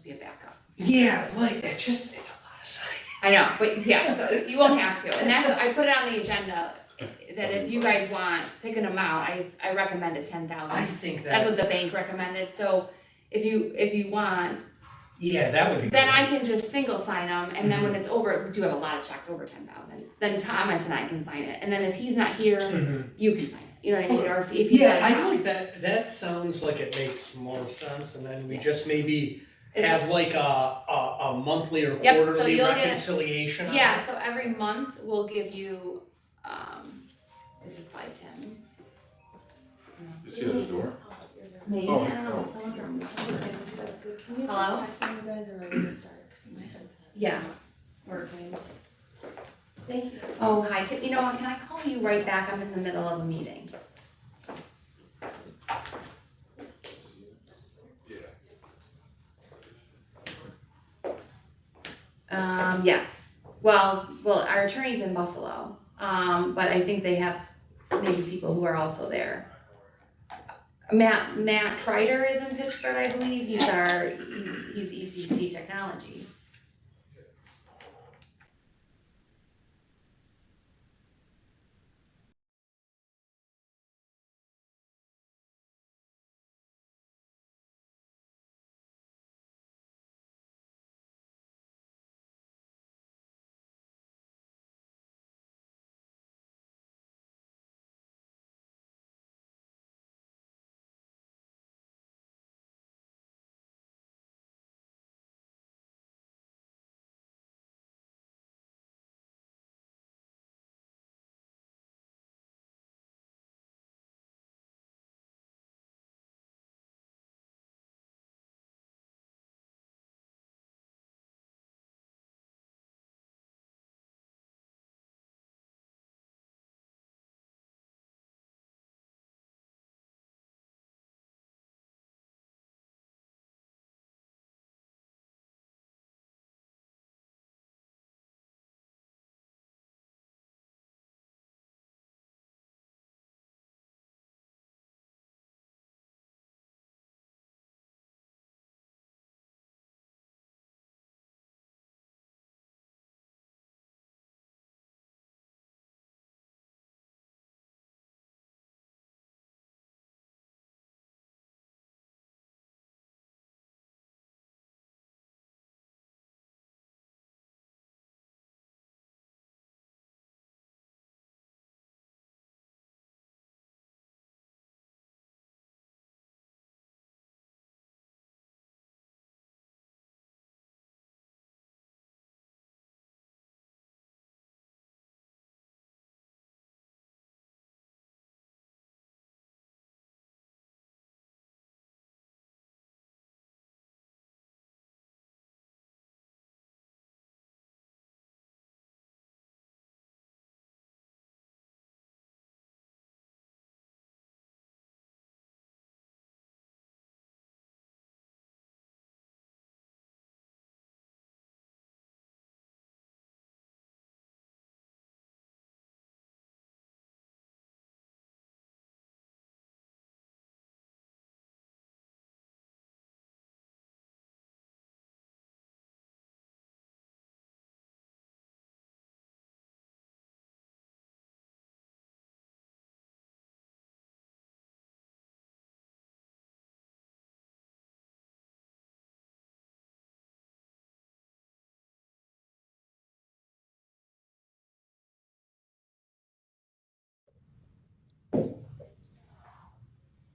be a backup. Yeah, like, it's a lot of signing. I know, but yeah, so you won't have to, and that's, I put it on the agenda, that if you guys want, pick an amount, I recommended 10,000. I think That's that, what the bank recommended, so if you want, yeah, that would be then great. I can just single sign them, and then when it's over, we do have a lot of checks over 10,000, then Thomas and I can sign it, and then if he's not here, you can sign it, you know what I mean, or if he's Yeah, out of I town. like that, that sounds like it makes more sense, and then we Yeah. just maybe Is have like a monthly or Yep, so quarterly you'll get- reconciliation on Yeah, it. so every month we'll give you, this is by Tim. Is she at the door? Maybe, Oh, I don't know, oh. someone from. That was good. Can you Hello? just text me you guys are ready to start? Because my headset's Yes. not working. Thank you. Oh, hi, you know what, can I call you right back? I'm in the middle of a meeting. Yes, well, our attorney's in Buffalo, but I think they have maybe people who are also there. Matt Kreider is in Pittsburgh, I believe, he's ECC Technology.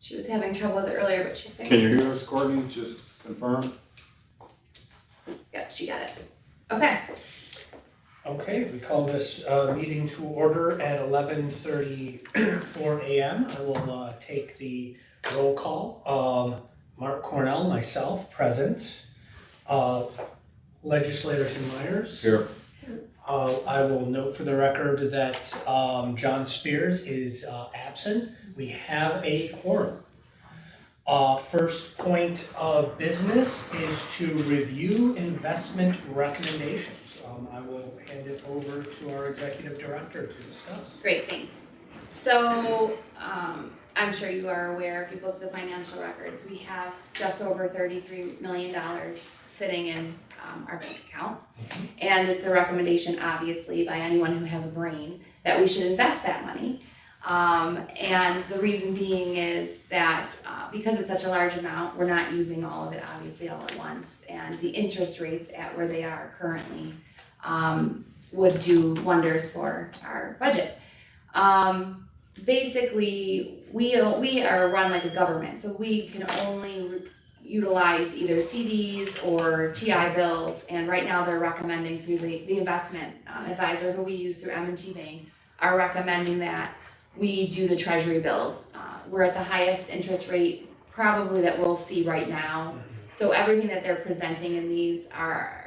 She was having trouble with it earlier, but she fixed it. Can you hear us, Courtney? Just confirm. Yep, she got it. Okay. Okay, we call this meeting to order at 11:34 a.m. I will take the roll call. Mark Cornell, myself, present. Legislator Tim Myers. Here. I will note for the record that John Spears is absent. We have a quorum. First point of business is to review investment recommendations. I will hand it over to our executive director to discuss. Great, thanks. So, I'm sure you are aware, if you look at the financial records, we have just over $33 million sitting in our bank account. And it's a recommendation, obviously, by anyone who has a brain, that we should invest that money. And the reason being is that because it's such a large amount, we're not using all of it, obviously, all at once. And the interest rates at where they are currently would do wonders for our budget. Basically, we are run like a government, so we can only utilize either CDs or TI bills, and right now they're recommending through the investment advisor who we use through M&T Bank are recommending that we do the treasury bills. We're at the highest interest rate probably that we'll see right now, so everything that they're presenting in these are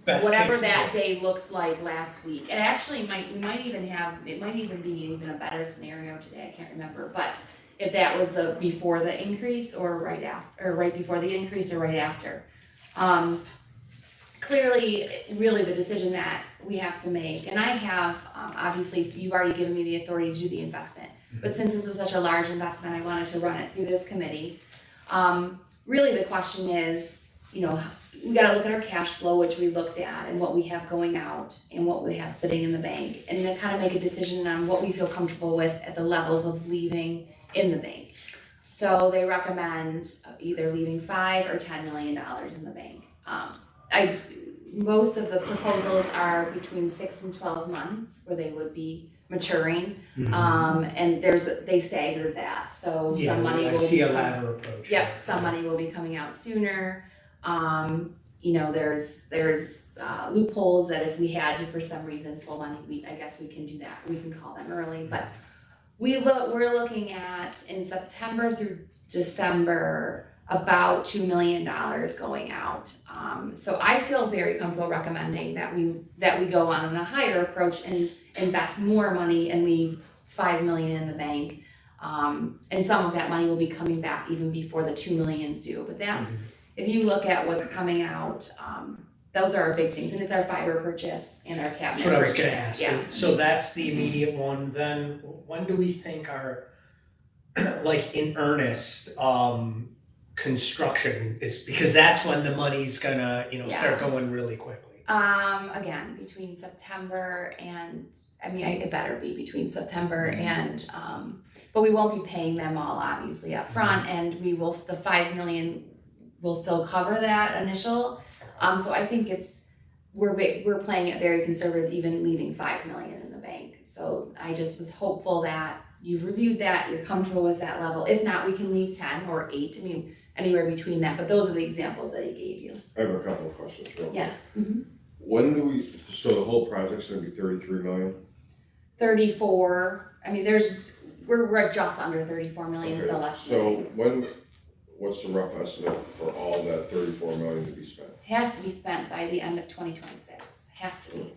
Best whatever case that scenario. day looked like last week. It actually we might even be even a better scenario today, I can't remember, but if that was the before the increase or right after, or right before the increase or right after. Clearly, really the decision that we have to make, and I have, obviously, you've already given me the authority to do the investment, but since this was such a large investment, I wanted to run it through this committee. Really the question is, we gotta look at our cash flow, which we looked at, and what we have going out, and what we have sitting in the bank, and then kind of make a decision on what we feel comfortable with at the levels of leaving in the bank. So they recommend either leaving $5 or $10 million in the bank. Most of the proposals are between 6 and 12 months where they would be maturing, and they staggered that. So Yeah, some money I will see a be ladder approach. Yep, some money will be coming out sooner. There's loopholes that if we had to, for some reason, pull money, I guess we can do that. We can call them early, but we're looking at in September through December about $2 million going out. So I feel very comfortable recommending that we go on a higher approach and invest more money and leave $5 million in the bank. And some of that money will be coming back even before the $2 million's due. But that's, if you look at what's coming out, those are our big things, and it's our fiber purchase and our cabinet That's what I was purchase. gonna ask. Yeah. So that's the immediate one. Then when do we think our, like in earnest, construction is, because that's when the money's gonna, start going really quickly. Again, between September and, it better be between September and, but we won't be paying them all obviously up front, and the $5 million will still cover that initial. So I think we're playing it very conservative, even leaving $5 million in the bank. So I just was hopeful that you've reviewed that, you're comfortable with that level. If not, we can leave 10 or 8, anywhere between that, but those are the examples that he gave you. I have a couple of questions, real quick. Yes. When do so the whole project's gonna be 33 million? 34, we're just under 34 million Okay, still left. so what's the rough estimate for all that 34 million to be spent? Has to be spent by the end of 2026, has to be.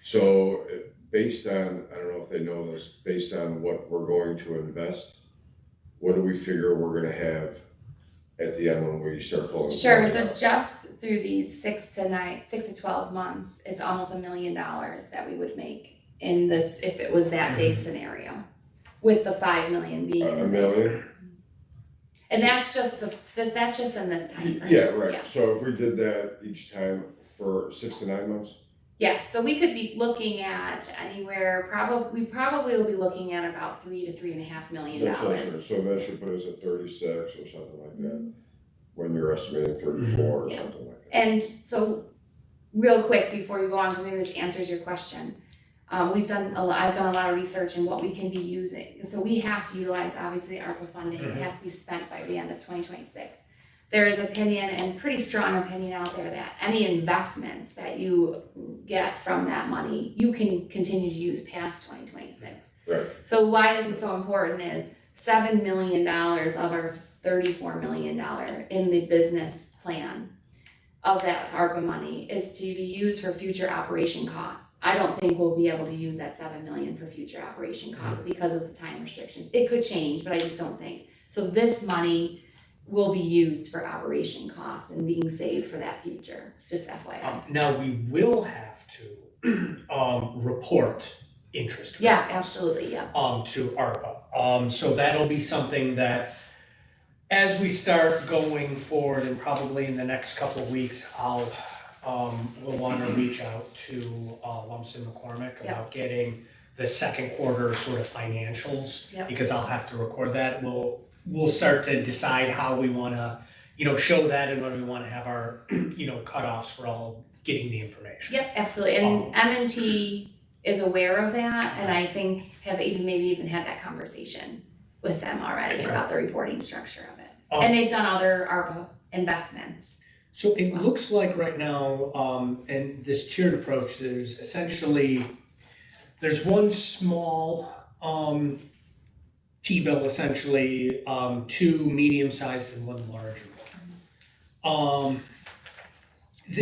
So based on, I don't know if they know this, based on what we're going to invest, what do we figure we're gonna have at the end when we start pulling? Sure, so just through these 6 to 12 months, it's almost $1 million that we would make in this, if it was that day scenario, with the 5 million being in the A bank. million? And that's just that's just in this time frame. Yeah, right, Yeah. so if we did that each time for 6 to 9 months? Yeah, so we could be looking at anywhere, we probably will be looking at about $3 to $3.5 million. That's what I was gonna- so that should put us at 36 or something like that, when you're estimating 34 or Yeah. something like that. And so, real quick before you go on, so maybe this answers your question. I've done a lot of research in what we can be using. So we have to utilize obviously ARPA funding. It has to be spent by the end of 2026. There is opinion and pretty strong opinion out there that any investments that you get from that money, you can continue to use past 2026. Right. So why this is so important is $7 million of our $34 million in the business plan of that ARPA money is to be used for future operation costs. I don't think we'll be able to use that 7 million for future operation costs because of the time restrictions. It could change, but I just don't think. So this money will be used for operation costs and being saved for that future, just FYI. Now we will have to report interest. Yeah, rates, absolutely, yeah. to ARPA. So that'll be something that, as we start going forward, and probably in the next couple of weeks, we'll want to reach out to Lumsden McCormick about getting the second quarter sort of financials, because I'll have to record that. We'll start to decide how we want to, show that, and when we want to have our, cutoffs for all getting the information. Yep, absolutely, and M&T is aware of that, and I think have maybe even had that conversation with them already about the reporting structure of it. And they've done other ARPA investments. So it looks like right now, in this tiered approach, there's one small T-bill, essentially, two medium-sized and one larger one.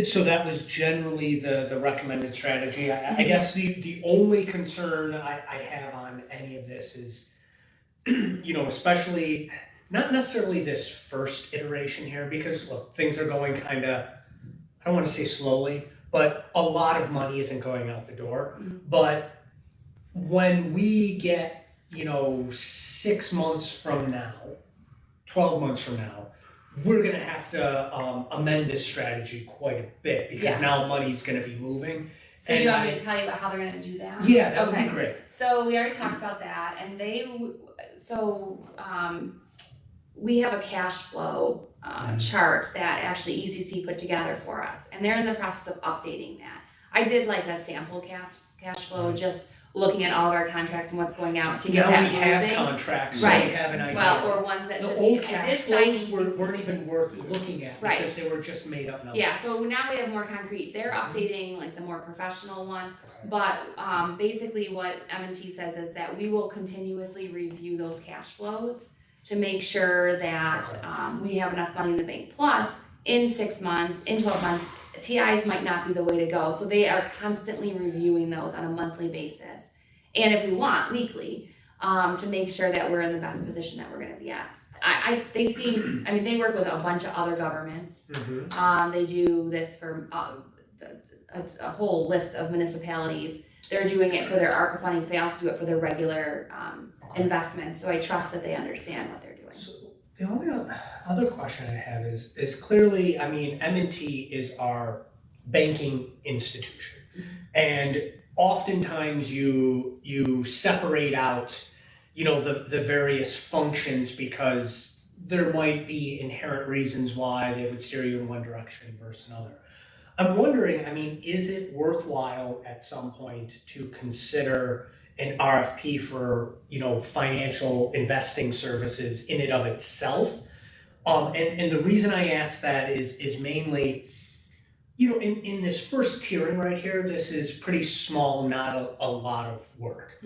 So that was generally the recommended strategy. I guess the only concern I have on any of this is, especially not necessarily this first iteration here, because look, things are going kind of, I don't want to say slowly, but a lot of money isn't going out the door. But when we get, 6 months from now, 12 months from now, we're gonna have to amend this strategy quite a bit, because now money's gonna be moving. So do you want me to tell you about how they're gonna do that? Yeah, that would be great. So we already talked about that, and we have a cash flow chart that actually ECC put together for us, and they're in the process of updating that. I did like a sample cash flow, just looking at all of our contracts and what's going out to get that moving. Now we have contracts, so we have an idea. Well, or ones that the should old be. cash flows weren't even worth looking at, because they were just made up numbers. Yeah, so now we have more concrete. They're updating like the more professional one, but basically what M&T says is that we will continuously review those cash flows to make sure that we have enough money in the bank. Plus, in 6 months, in 12 months, TIs might not be the way to go. So they are constantly reviewing those on a monthly basis. And if we want, weekly, to make sure that we're in the best position that we're gonna be at. They work with a bunch of other governments. They do this for a whole list of municipalities. They're doing it for their ARPA funding, but they also do it for their regular investments. So I trust that they understand what they're doing. So the only other question I have is clearly, M&T is our banking institution, and oftentimes you separate out, the various functions, because there might be inherent reasons why they would steer you in one direction versus another. I'm wondering, is it worthwhile at some point to consider an RFP for, financial investing services in and of itself? And the reason I ask that is mainly, in this first tiering right here, this is pretty small, not a lot of work.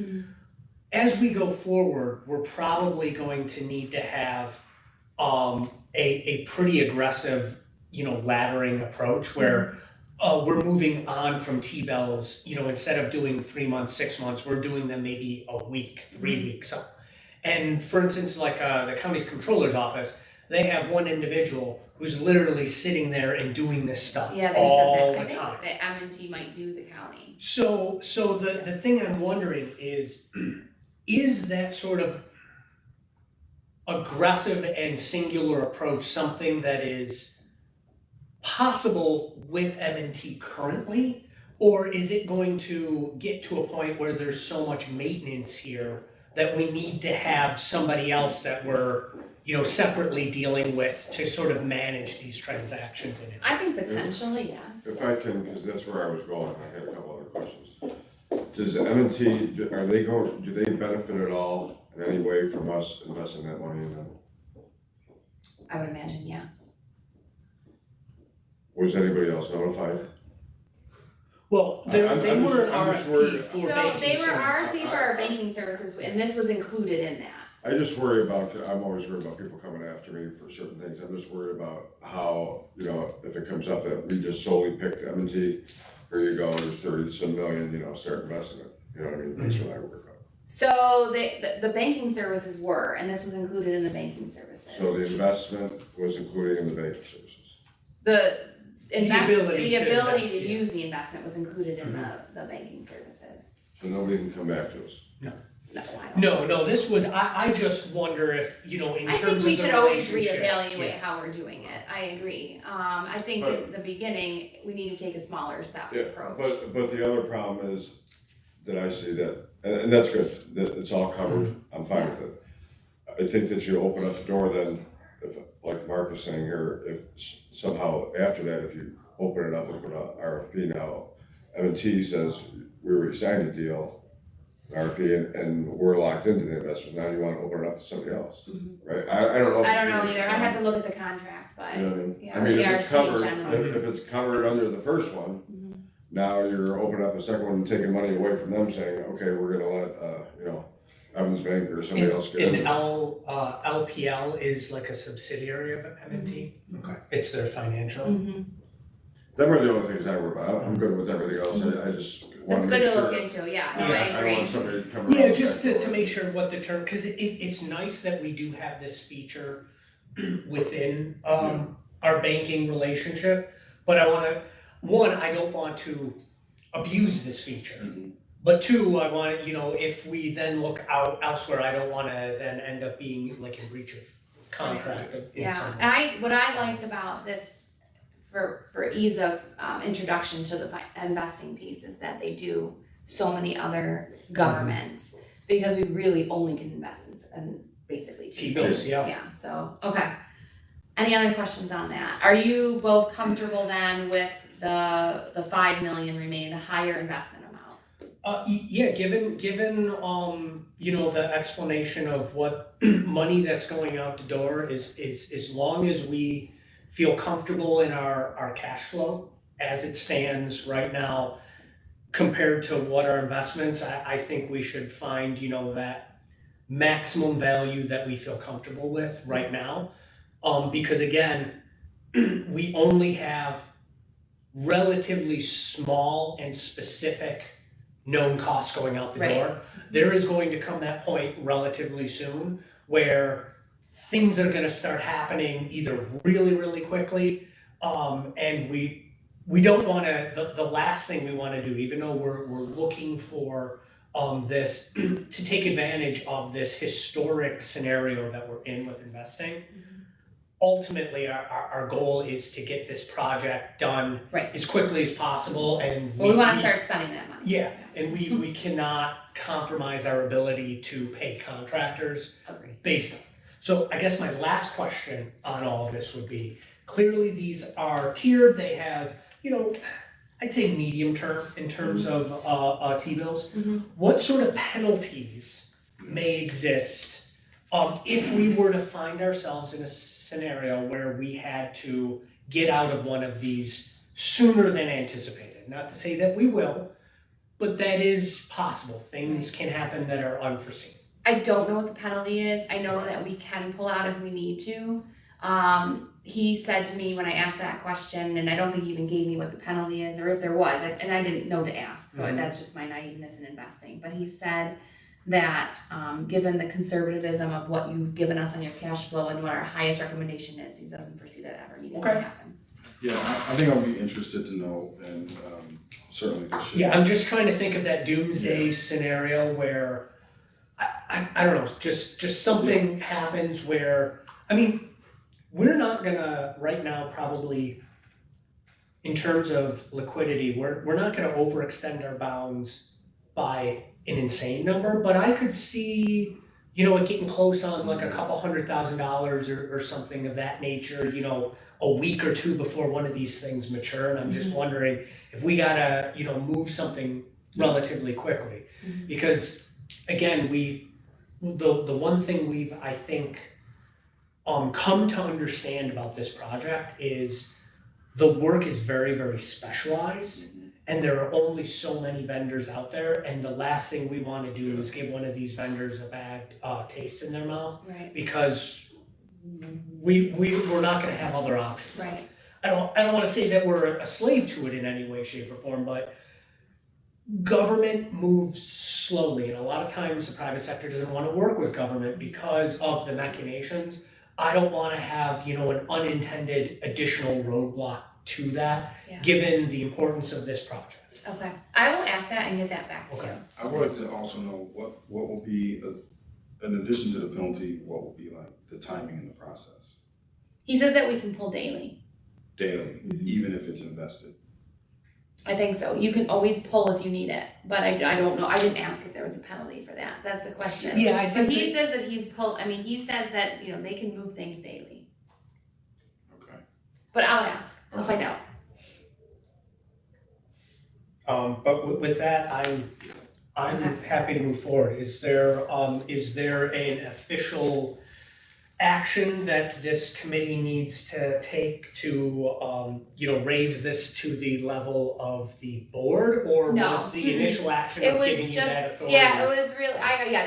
As we go forward, we're probably going to need to have a pretty aggressive, laddering approach where we're moving on from T-bills, instead of doing 3 months, 6 months, we're doing them maybe a week, 3 weeks. And for instance, like the county's controller's office, they have one individual who's literally sitting there and doing this stuff all the time. I think that M&T might do the county. So the thing I'm wondering is that sort of aggressive and singular approach something that is possible with M&T currently, or is it going to get to a point where there's so much maintenance here that we need to have somebody else that we're separately dealing with to sort of manage these transactions in it? I think potentially, yes. If I can, because that's where I was going, I had a couple other questions. Does M&T, do they benefit at all in any way from us investing that money in them? I would imagine yes. Was anybody else notified? Well, they were an RFP for banking services. So they were RFP for our banking services, and this was included in that. I just worry about, I'm always worried about people coming after me for certain things. I'm just worried about how, if it comes up that we just solely picked M&T, here you go, there's 30-some million, start investing it. You know what I mean? That's what I worry about. So the banking services were, and this was included in the banking services. So the investment was included in the banking services? The ability to invest, use the investment was included in the banking services. So nobody can come back to us. No, I don't. No, this was, I just wonder if, in I terms think of we the should always relationship, reevaluate yeah. how we're doing it. I agree. I think But- in the beginning, we need to take a smaller step Yeah, approach. but the other problem is that I see that, and that's good, that it's all covered, I'm fine with it. I think that you open up the door then, if, like Mark is saying here, if somehow after that, if you open it up and put an RFP now, M&T says, we already signed a deal, RFP, and we're locked into the investment, now you wanna open it up to somebody else, right? I don't know. if I don't you know can either. I have to look at the contract, but You know what I mean? yeah, I mean, we if are it's pretty covered, general. if it's covered under the first one, Mhm. now you're opening up a second one and taking money away from them saying, okay, we're gonna let, Evans Bank or somebody else get in. And LPL is like a subsidiary of M&T? Okay, it's their financial. Mhm. Them are the only things I worry about, I'm good with everything else, I just wanna That's make good sure. to look into, yeah, no, Yeah, I I don't agree. want somebody to come around. Yeah, the just back to door. make sure what the term, because it's nice that we do have this feature within our banking relationship, but I don't want to abuse this feature. But two, I want, if we then look out elsewhere, I don't wanna then end up being like in breach of contract in Yeah, some way. and what I liked about this for ease of introduction to the investing piece is that they do so many other governments because we really only can invest in basically T-bills, things. yeah. Yeah, so, okay. Any other questions on that? Are you both comfortable then with the 5 million remaining, the higher investment amount? Yeah, given the explanation of what money that's going out the door is as long as we feel comfortable in our cash flow as it stands right now compared to what our investments, I think we should find, that maximum value that we feel comfortable with right now. Because again, we only have relatively small and specific known costs going out the Right. door. There is going to come that point relatively soon where things are gonna start happening either really, really quickly, and we don't wanna, the last thing we wanna do, even though we're looking for this, to take advantage of this historic scenario that we're in with investing. Ultimately, our goal is to get this project done Right. as quickly as possible, and Well, we wanna start spending that money. yeah, and we cannot compromise our ability to pay contractors Agree. based on. So I guess my last question on all of this would be, clearly these are tiered, they have, I'd say medium term in terms of T-bills. Mhm. What sort of penalties may exist if we were to find ourselves in a scenario where we had to get out of one of these sooner than anticipated? Not to say that we will, but that is possible. Things can happen that are unforeseen. I don't know what the penalty is. I know that we can pull out if we need to. He said to me when I asked that question, and I don't think he even gave me what the penalty is, or if there was, and I didn't know to ask, so that's just my naiveness in investing. But he said that given the conservatism of what you've given us on your cash flow and what our highest recommendation is, he doesn't foresee that ever needing to Okay. happen. Yeah, I think I'll be interested to know, and certainly this should. Yeah, I'm just trying to think of that doomsday scenario where I don't know, just something happens where, we're not gonna right now probably, in terms of liquidity, we're not gonna overextend our bounds by an insane number, but I could see, it getting close on like a couple $100,000 or something of that nature, a week or two before one of these things mature, and I'm just wondering if we gotta, move something relatively quickly. Because again, the one thing we've, I think, come to understand about this project is the work is very, very specialized, and there are only so many vendors out there, and the last thing we wanna do is give one of these vendors a bad taste in their mouth, Right, because we're not gonna have other options. right. I don't wanna say that we're a slave to it in any way, shape, or form, but government moves slowly, and a lot of times the private sector doesn't wanna work with government because of the machinations. I don't wanna have, an unintended additional roadblock to that, Yeah. given the importance of this project. Okay, I will ask ask that and get that back to you. Okay. I would like to also know what will be, in addition to the penalty, what will be like the timing in the process? He says that we can pull daily. Daily, Mhm. even if it's invested. I think so. You can always pull if you need it, but I don't know. I didn't ask if there was a penalty for that. That's the question. Yeah, I think But he says that he says that, you know, they can move things daily. Okay. But I'll ask. I'll find out. But with that, I'm Okay. happy to move forward. Is there an official action that this committee needs to take to, raise this to the level of the board? Or No. was the initial action It of was giving you that just, authority? yeah, it was really,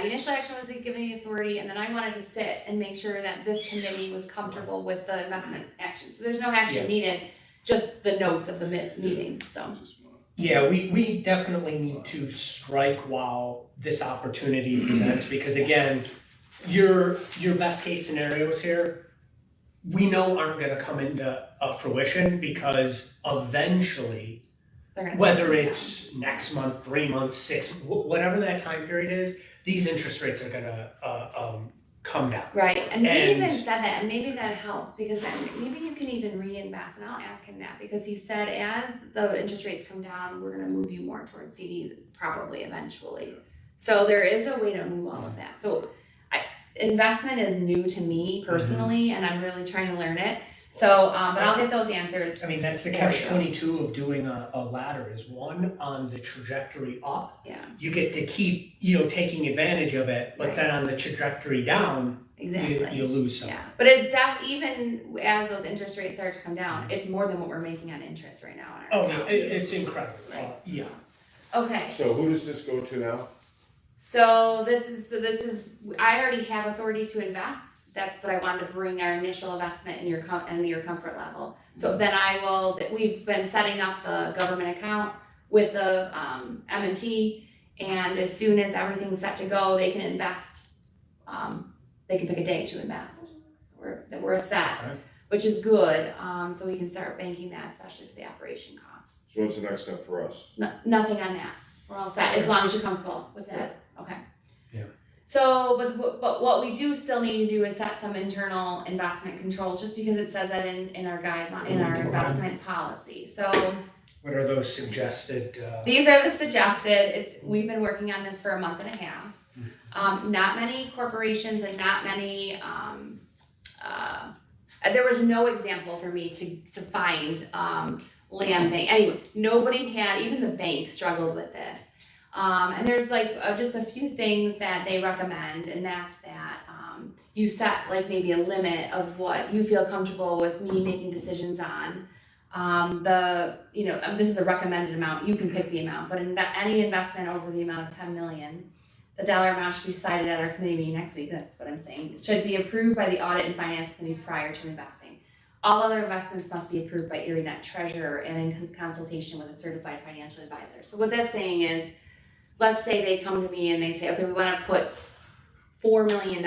the initial action was giving the authority, and then I wanted to sit and make sure that this committee was comfortable with the investment action. So there's no action Yeah. needed, just the notes of the meeting, so. Yeah, we definitely need to strike while this opportunity presents, because again, your best case scenarios here, we know aren't gonna come into fruition, because eventually, They're gonna whether take it it's next month, 3 months, 6, whatever that time period is, these interest rates are gonna come down. down. Right, and he And- even said that, and maybe that helps, because then maybe you can even reinvest, and I'll ask him that, because he said as the interest rates come down, we're gonna move you more towards CDs probably eventually. So there is a way to move all of that. So investment is new to me personally, and I'm really trying to learn it. So, but I'll get those answers. I mean, that's the catch-22 of doing a ladder, is one, on the trajectory up, Yeah, you get to keep, taking advantage of it, but Right. then on the trajectory down, exactly. you lose some. Yeah, but it's even as those interest rates start to come down, it's more than what we're making on interest right now on our Oh, yeah, account. it's incredible, Right. yeah. Okay, So who does this go to now? so this is, I already have authority to invest. That's what I wanted to bring our initial investment in your comfort level. So then we've been setting up the government account with the M&T, and as soon as everything's set to go, they can invest. They can pick a day to invest. We're set, Okay. which is good. So we can start banking that, especially for the operation costs. So what's the next step for us? Nothing on that. We're all set, as long as you're comfortable with that. Okay. Yeah. So, but what we do still need to do is set some internal investment controls, just because it says that in our guideline, in our Okay. investment policy. So What are those suggested, these are the suggested. We've been working on this for a month and a half. Not many corporations and not many, there was no example for me to find, land bank. Anyway, nobody had, even the bank struggled with this. And there's just a few things that they recommend, and that's that you set maybe a limit of what you feel comfortable with me making decisions on. This is a recommended amount. You can pick the amount, but any investment over the amount of 10 million, the dollar amount should be cited at our committee meeting next week. That's what I'm saying. It should be approved by the audit and finance committee prior to investing. All other investments must be approved by ErieNet treasurer and in consultation with a certified financial advisor. So what that's saying is, let's say they come to me and they say, okay, we want to put $4 million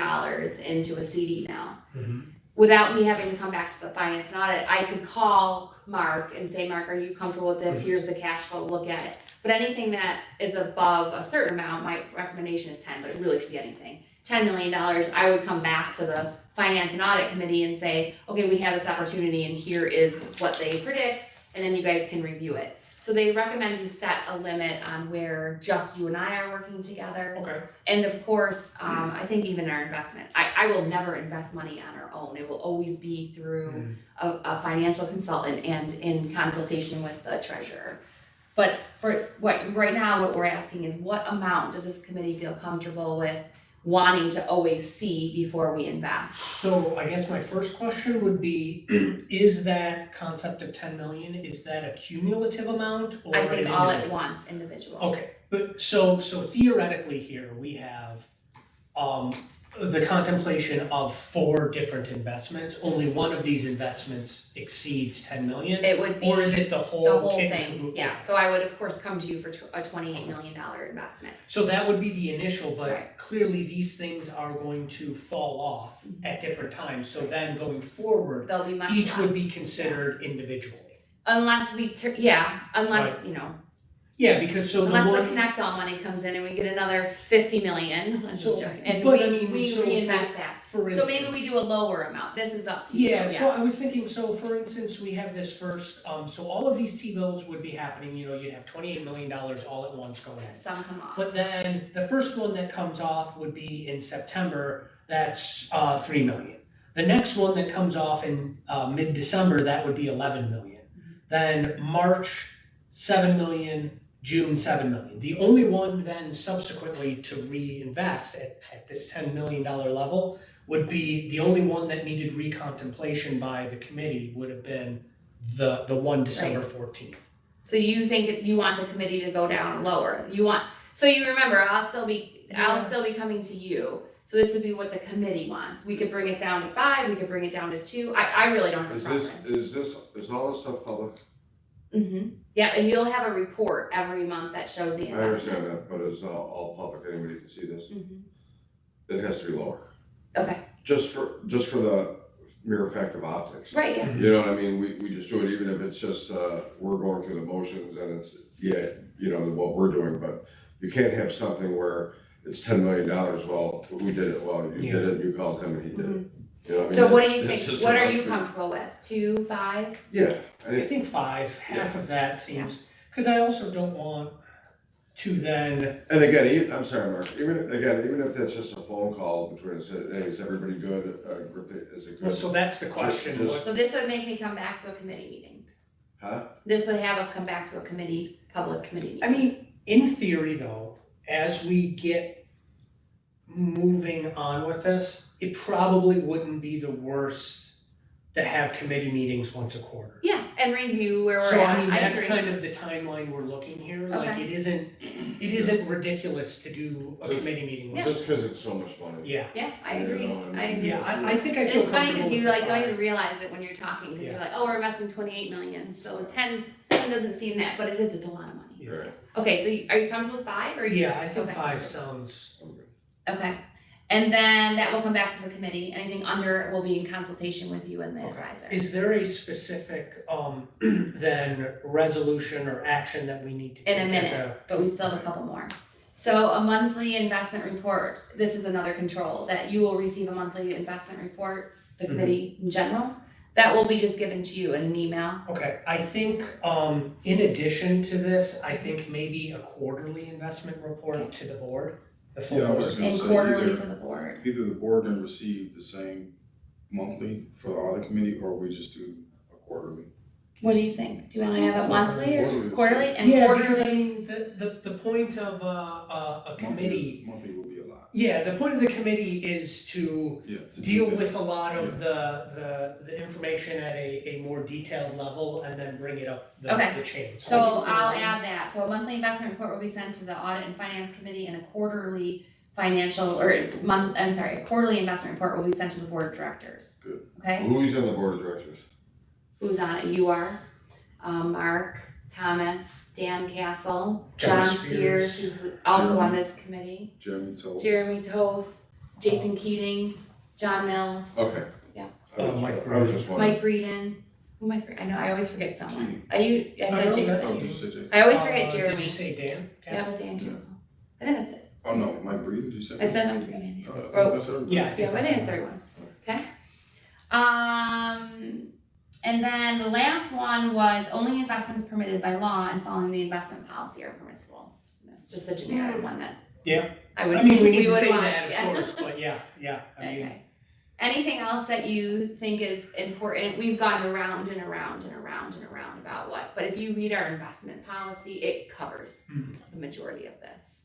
into a CD now. Mhm. Without me having to come back to the finance and audit, I could call Mark and say, Mark, are you comfortable with this? Here's the cash flow, look at it. But anything that is above a certain amount, my recommendation is 10, but it really could be anything. $10 million, I would come back to the finance and audit committee and say, okay, we have this opportunity and here is what they predict, and then you guys can review it. So they recommend you set a limit on where just you and I are working together. Okay. And of course, I think even our investment, I will never invest money on our own. It will always be through a financial consultant and in consultation with the treasurer. But right now, what we're asking is, what amount does this committee feel comfortable with wanting to always see before we invest? So I guess my first question would be, is that concept of 10 million, is that a cumulative amount or I think an all at individual? once, individual. Okay, but so theoretically here, we have the contemplation of 4 different investments. Only one of these investments exceeds 10 million? It would be Or is it the whole kit and thing, caboodle? yeah. So I would of course come to you for a $28 million investment. So that would be the initial, but Right. clearly these things are going to fall off at different times. So then going forward, They'll be much each would be less. considered individually. Unless we, unless, Yeah, because so the Unless the one, Connect All money comes in and we get another 50 million, I'm So, just joking, and but I mean, we so reinvest that. for So maybe instance- we do a lower amount, this is up to you, Yeah, so I was thinking, so for instance, we have this first, so all of these T-bills would be happening, you'd have $28 million all at once going in. Some come off. But then the first one that comes off would be in September, that's 3 million. The next one that comes off in mid-December, that would be 11 million. Then March, 7 million, June, 7 million. The only one then subsequently to reinvest at this $10 million level would be, the only one that needed recontemplation by the committee would have been the one December 14th. So you think you want the committee to go down lower, so you remember, I'll still be coming to you. So this would be what the committee wants. We could bring it down to 5, we could bring it down to 2. I really don't have a preference. Is all this stuff public? Yeah, and you'll have a report every month that shows the I investment. understand that, but it's all public, anybody can see this. Mhm. It has to be lower, Okay, just for the mere fact of optics. right, yeah. You know what I mean, we just do it even if it's just, we're going through the motions and it's, what we're doing, but you can't have something where it's $10 million, well, who did it? Well, you did it, you called him and he did it. You know what I mean? So what do you That's think, just what a are you recipe. comfortable with, 2, 5? Yeah, I think 5, half of that seems, because I also don't want to then, and again, I'm sorry, Mark, even if that's just a phone call between us, hey, is everybody good, is it well, good? so that's the question. Just- What- So this would make me come back to a committee meeting. Huh? This would have us come back to a public committee meeting. I mean, in theory though, as we get moving on with this, it probably wouldn't be the worst to have committee meetings once a quarter. Yeah, and review where we're So at, I mean, I that's agree. kind of the timeline we're looking here, like Okay. it isn't ridiculous to do a committee meeting once. Just because it's so much money. Yeah, Yeah, I agree, You know, I agree. yeah, I think I feel It's funny comfortable because you with the like don't 5. even realize it when you're talking, because Yeah. you're like, oh, we're investing 28 million, so 10 doesn't seem that, but it's a lot of money. Yeah. Right. Okay, so are you comfortable with 5 or? Yeah, I think Okay. 5 sounds, I'm good. Okay, and then that will come back to the committee, anything under will be in consultation with you and the Okay. advisor. is there a specific then resolution or action that we need to take In a as minute, but we still have a couple more. So a monthly investment report, this is another control, that you will receive a monthly investment report, the Mhm. committee in general. That will be just given to you in an email. Okay, I think in addition to this, I think maybe a quarterly investment report to the board, the full Yeah, I was board. just gonna And say quarterly either- to the board. Either the board can receive the same monthly for the audit committee, or we just do a quarterly. What do you think? Do you wanna have it monthly Quarterly. or quarterly? And Yeah, quarterly, because I mean, the point of a committee, Monthly will be a lot. yeah, the point of the committee is to Yeah. to do deal this. with a lot of the information at a more detailed level and then bring it up Okay. the chain. so I think I'll we're- add that. So a monthly investment report will be sent to the audit and finance committee, and a quarterly a quarterly investment report will be sent to the board of directors. Good. Okay? Who's on the board of directors? Who's on it? You are, Mark, Thomas, Dan Castle, John John Spears, who's also on this committee, Jeremy told. Jeremy Toth, Jason Keating, John Mills, Okay. Yeah. Mike I was just wondering. Mike Breeden. Who am I know I always forget someone. Keating. I said don't know. Jason. Oh, did you say Jason? I always forget Did Jeremy. you say Dan Castle? Yeah, Dan Castle. I think that's it. Oh, no, Mike Breeden, did you say? I said Mike Breeden. Yeah. Oh, that's everybody. Yeah, I think Yeah, I think it's that's- everyone. Okay. And then the last one was only investments permitted by law and following the investment policy are permissible. That's just a generic one that. Yeah. I would. I mean, we need to would say want, that, yeah. of course, but yeah, I mean, Okay. Anything else that you think is important? We've gone around and around and around and around about what, but if you read our investment policy, it covers Mhm. the majority of this.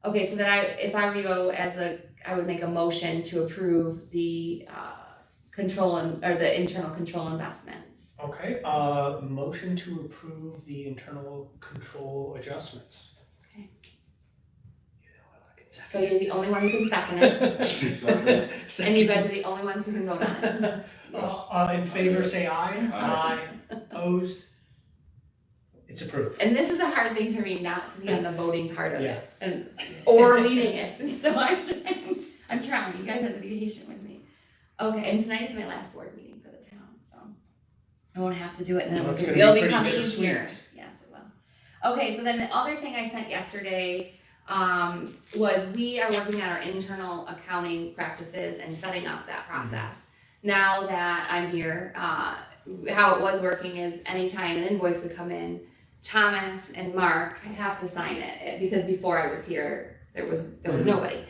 Okay, so then if I were to go I would make a motion to approve the the internal control investments. okay, motion to approve the internal control adjustments. Okay. You know what, I can So you're the only one who can second it, second. and you guys are the only ones who can vote on it. In favor, say aye. Aye. Opposed? It's approved. And this is a hard thing for me not to be on the voting part of Yeah. it, or leading it, so I'm trying, you guys have to be patient with me. Okay, and tonight is my last board meeting for the town, so I won't have to do it, and Well, it's it'll gonna be become pretty easier. bittersweet. Yes, it will. Okay, so then the other thing I sent yesterday, was we are working on our internal accounting practices and setting up that process. Now that I'm here, how it was working is anytime an invoice would come in, Thomas and Mark have to sign it, because before I was here, there was nobody.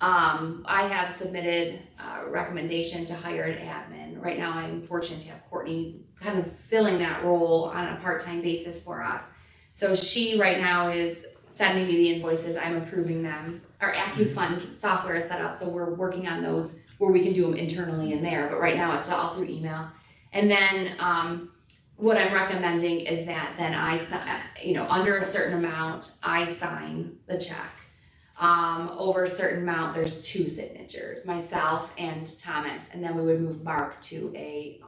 I have submitted a recommendation to hire an admin. Right now, I'm fortunate to have Courtney kind of filling that role on a part-time basis for us. So she right now is sending me the invoices, I'm approving them. Our AccuFund software is set up, so we're working on those where we can do them internally in there, but right now it's all through email. And then, what I'm recommending is that then under a certain amount, I sign the check. Over a certain amount, there's 2 signatures, myself and Thomas, and then we would move Mark to a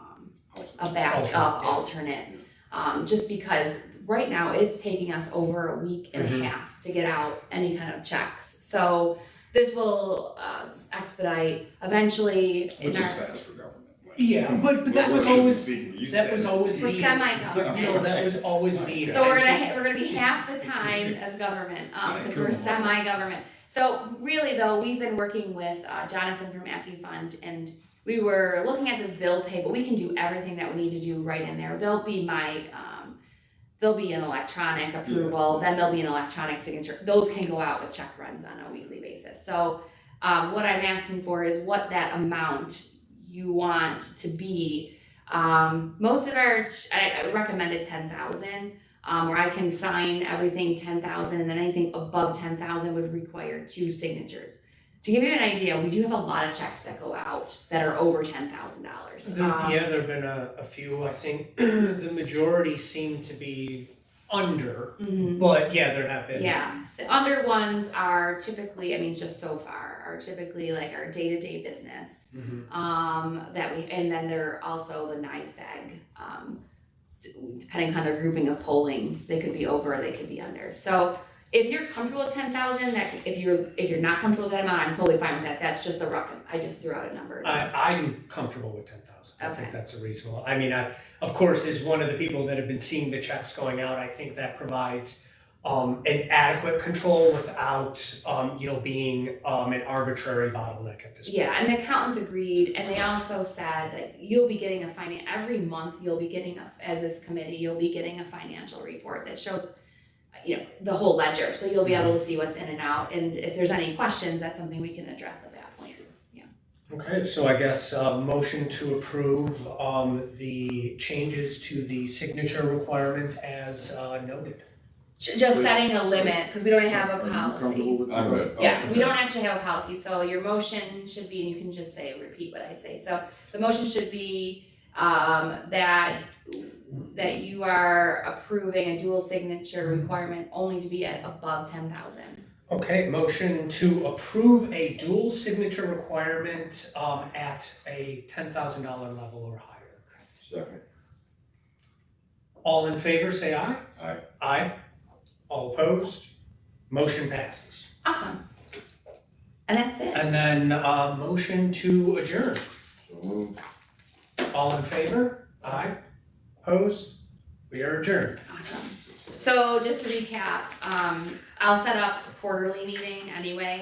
backup alternate. Just because right now it's taking us over a week and a half to get out any kind of checks. So this will expedite eventually. Which is fast for government. Like, Yeah, but that was always, we're that was always For the, semi-government. that was always the. So we're gonna be half the time of government, because we're semi-government. So really though, we've been working with Jonathan from AccuFund, and we were looking at this bill pay, but we can do everything that we need to do right in there. There'll be an electronic approval, then there'll be an electronic signature. Those can go out with check runs on a weekly basis. So what I'm asking for is what that amount you want to be. Most of I recommended 10,000, where I can sign everything 10,000, and then anything above 10,000 would require 2 signatures. To give you an idea, we do have a lot of checks that go out that are over $10,000. Yeah, there've been a few, I think the majority seem to be under, but yeah, there have been. Yeah, the under ones are typically, just so far, are typically like our day-to-day business. And then they're also the NISAG, depending on their grouping of pollings, they could be over, they could be under. So if you're comfortable with 10,000, if you're not comfortable with that amount, I'm totally fine with that. That's just a I just threw out a number. I'm comfortable with 10,000. I Okay. think that's a reasonable. I of course, as one of the people that have been seeing the checks going out, I think that provides an adequate control without being an arbitrary bottleneck at this point. Yeah, and the accountants agreed, and they also said that you'll be getting every month you'll be getting as this committee, you'll be getting a financial report that shows the whole ledger, so you'll be able to see what's in and out, and if there's any questions, that's something we can address at that point. Okay, so I guess motion to approve the changes to the signature requirements as noted. Just setting a limit, because we don't have a Are you policy. comfortable with that? I'm good. Yeah, we don't actually have a policy, so your motion should be, and you can just repeat what I say. So the motion should be that you are approving a dual signature requirement only to be at above 10,000. Okay, motion to approve a dual signature requirement at a $10,000 level or higher. Second. All in favor, say aye. Aye. Aye. All opposed? Motion passes. Awesome. And that's it. And then motion to adjourn. So moved. All in favor? Aye. Opposed? We are adjourned. Awesome. So just to recap, I'll set up a quarterly meeting anyway.